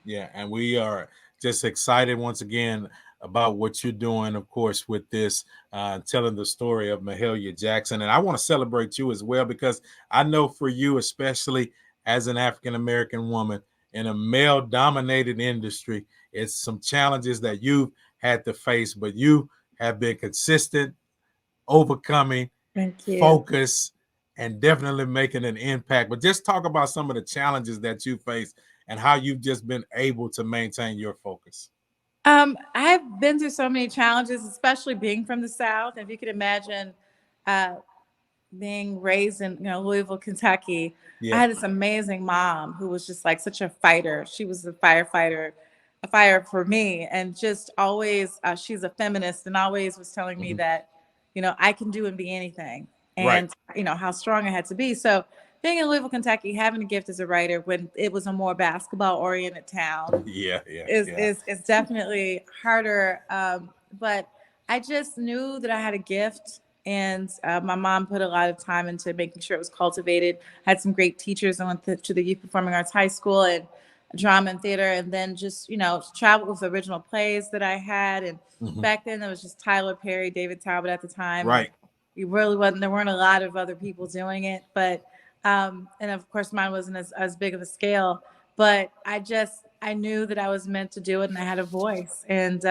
Yeah, and we are just excited once again about what you're doing, of course, with this, telling the story of Mahalia Jackson. And I want to celebrate you as well, because I know for you, especially as an African American woman in a male dominated industry, it's some challenges that you've had to face, but you have been consistent, overcoming, Thank you. focus, and definitely making an impact. But just talk about some of the challenges that you face and how you've just been able to maintain your focus. I've been through so many challenges, especially being from the South. If you could imagine, uh, being raised in Louisville, Kentucky, I Yeah. had this amazing mom who was just like such a fighter. She was a firefighter, a fire for me, and just always she's a feminist and always was telling me Hmm. that I can do and be anything, Right. and how strong I had to be. So being in Louisville, Kentucky, having a gift as a writer when it was a more basketball oriented town Yeah. Yeah. is Yeah. is is definitely harder. But I just knew that I had a gift, and my mom put a lot of time into making sure it was cultivated. I had some great teachers. I went to the Youth Performing Arts High School and drama and theater, and then just traveled with the original plays that I had. And Hmm. back then, there was just Tyler Perry, David Talbot at the time, and Right. you really wasn't. There weren't a lot of other people doing it, but and of course, mine wasn't as big of a scale, but I knew that I was meant to do it, and I had a voice. And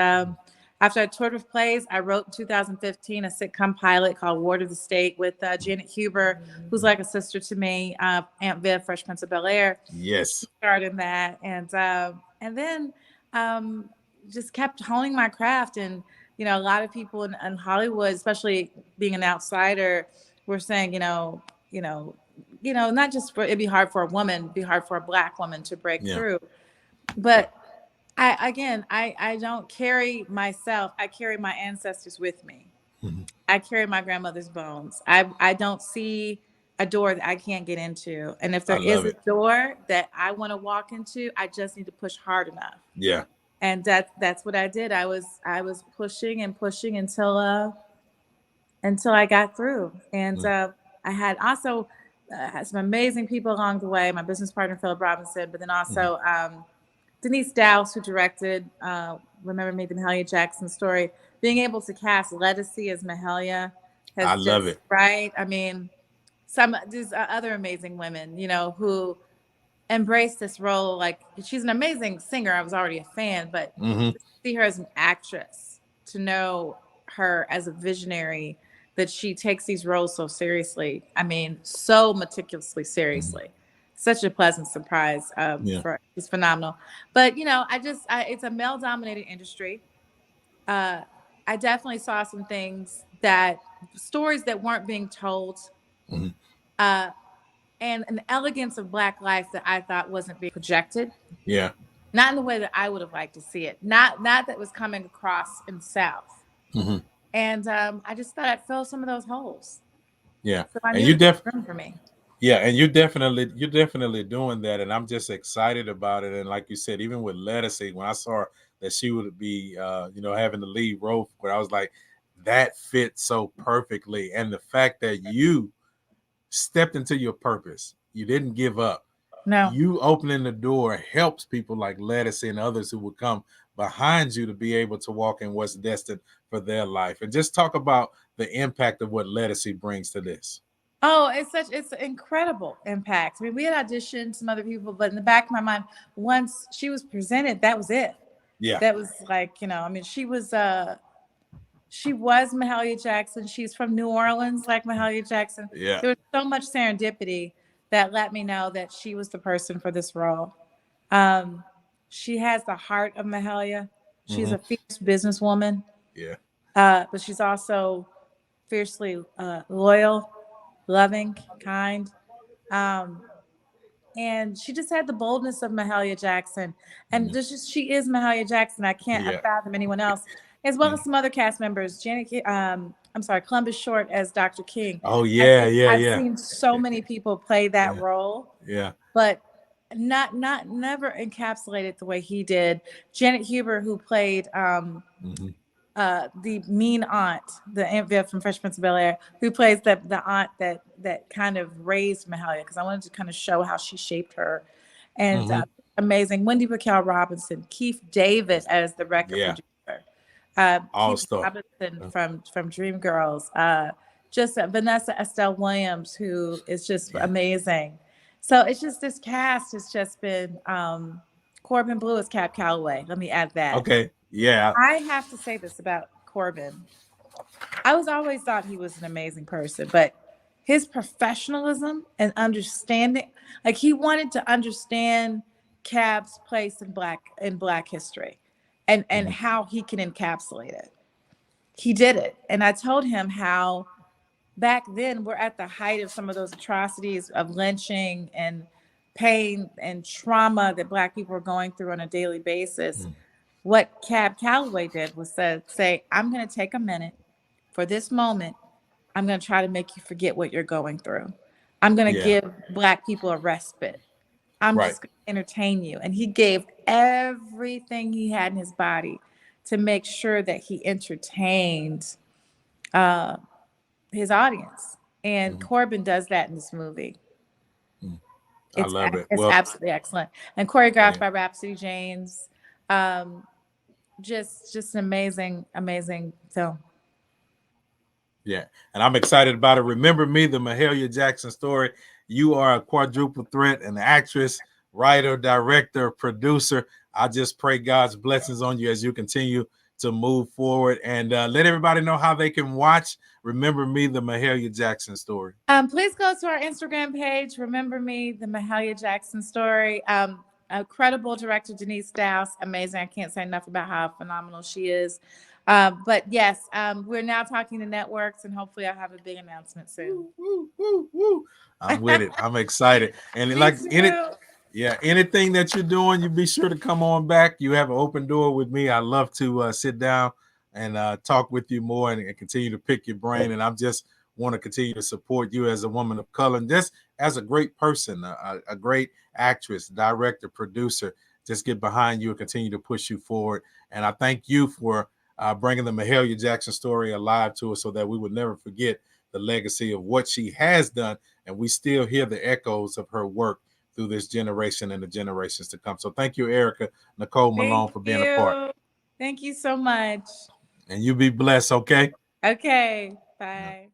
after I toured with plays, I wrote in 2015 a sitcom pilot called Ward of the State with Janet Huber, who's like a sister to me, Aunt Viv, Fresh Prince of Bel Air. Yes. Starred in that, and then um, just kept honing my craft. And a lot of people in Hollywood, especially being an outsider, were saying, not just for it'd be hard for a woman, it'd be hard for a black woman to break Yeah. through. But I don't carry myself. I carry my ancestors with me. Hmm. I carry my grandmother's bones. I don't see a door that I can't get into. And if I there is love a it. door that I want to walk into, I just need to push hard enough. Yeah. And that's what I did. I was pushing and pushing until I got through. And Mm. I had also had some amazing people along the way. My business partner Philip Robinson, but then Mhm. also Denise Dowse, who directed Remember Me, the Mahalia Jackson story. Being able to cast Lettucey as Mahalia I has love just it. right. I mean, some these other amazing women, who embraced this role. Like she's an amazing singer. I was already a fan, but Hmm. to see her as an actress, to know her as a visionary, that she takes these roles so seriously. I mean, so meticulously Hmm. seriously. Such a pleasant surprise. Yeah. For She's phenomenal. But it's a male dominated industry. Uh, I definitely saw some things that stories that weren't being told. Hmm. Uh, and an elegance of black life that I thought wasn't being projected, Yeah. not in the way that I would have liked to see it, not that was coming across in the South. Hmm. And I just thought I'd fill some of those holes, Yeah. so I And knew you that there def was room for me. Yeah, and you're definitely doing that, and I'm just excited about it. And like you said, even with Lettucey, when I saw that she would be, having the lead role, but I was like, that fits so perfectly. And the fact that you stepped into your purpose, you didn't give up. No. You opening the door helps people like Lettucey and others who would come behind you to be able to walk in what's destined for their life. And just talk about the impact of what Lettucey brings to this. Oh, it's an incredible impact. I mean, we had auditioned some other people, but in the back of my mind, once she was presented, that was it. Yeah. That was like, I mean, she was Mahalia Jackson. She's from New Orleans, like Mahalia Jackson. Yeah. There was so much serendipity that let me know that she was the person for this role. Um, she has the heart of Mahalia. She's Hmm. a fierce businesswoman, Yeah. but she's also fiercely loyal, loving, kind. Um, and she just had the boldness of Mahalia Jackson. And she is Mahalia Jackson. I can't Yeah. fathom anyone else, as well as some other cast members. I'm sorry, Columbus Short as Dr. King. Oh yeah, yeah, I've yeah, seen so many people play that yeah, role, yeah. but not never encapsulated the way he did. Janet Huber, who played Hmm. the mean aunt, the Aunt Viv from Fresh Prince of Bel Air, who plays the aunt that kind of raised Mahalia, because I wanted to kind of show how she shaped her, and Hmm. amazing. Wendy Raquel Robinson, Keith David as the record Yeah, producer, all Keith star. Robinson from Dreamgirls, just Vanessa Estelle Williams, who is just Yeah. amazing. So it's just this cast has just been Corbin Blue is Cab Calloway. Let me add that. Okay. Yeah. I have to say this about Corbin. I was always thought he was an amazing person, but his professionalism and understanding, like he wanted to understand Cab's place in black history and Mhm. how he can encapsulate it. He did it. And I told him how back then we're at the height of some of those atrocities of lynching and pain and trauma that black people are going through on a daily basis. Mhm. What Cab Calloway did was say, I'm going to take a minute for this moment. I'm going to try to make you forget what you're going through. I'm going to Yeah. give black people a respite. I'm Right. just going to entertain you. And he gave everything he had in his body to make sure that he entertained uh, his audience. And Mhm. Corbin does that in this movie. Mhm. I love it. It's Well, absolutely excellent. And choreographed yeah. by Rhapsody James. Um, just an amazing, amazing film. Yeah, and I'm excited about it. Remember Me, the Mahalia Jackson story. You are a quadruple threat, an actress, writer, director, producer. I just pray God's blessings on you as you continue to move forward, and let everybody know how they can watch Remember Me, the Mahalia Jackson story. Please go to our Instagram page. Remember Me, the Mahalia Jackson story. Incredible director Denise Dowse, amazing. I can't say enough about how phenomenal she is. But yes, we're now talking to networks, and hopefully, I'll have a big announcement soon. Woo, woo, woo, woo. I'm with it. I'm excited, and Me like in it, too. yeah, anything that you're doing, you be sure to come on back. You have an open door with me. I love to sit down and talk with you more and continue to pick your brain. And I just want to continue to support you as a woman of color and just as a great person, a great actress, director, producer. Just get behind you and continue to push you forward. And I thank you for bringing the Mahalia Jackson story alive to us so that we would never forget the legacy of what she has done. And we still hear the echoes of her work through this generation and the generations to come. So thank you, Ericka, Nicole, Thank Malone, for being a part. you. Thank you so much. And you be blessed, okay? Okay. Bye.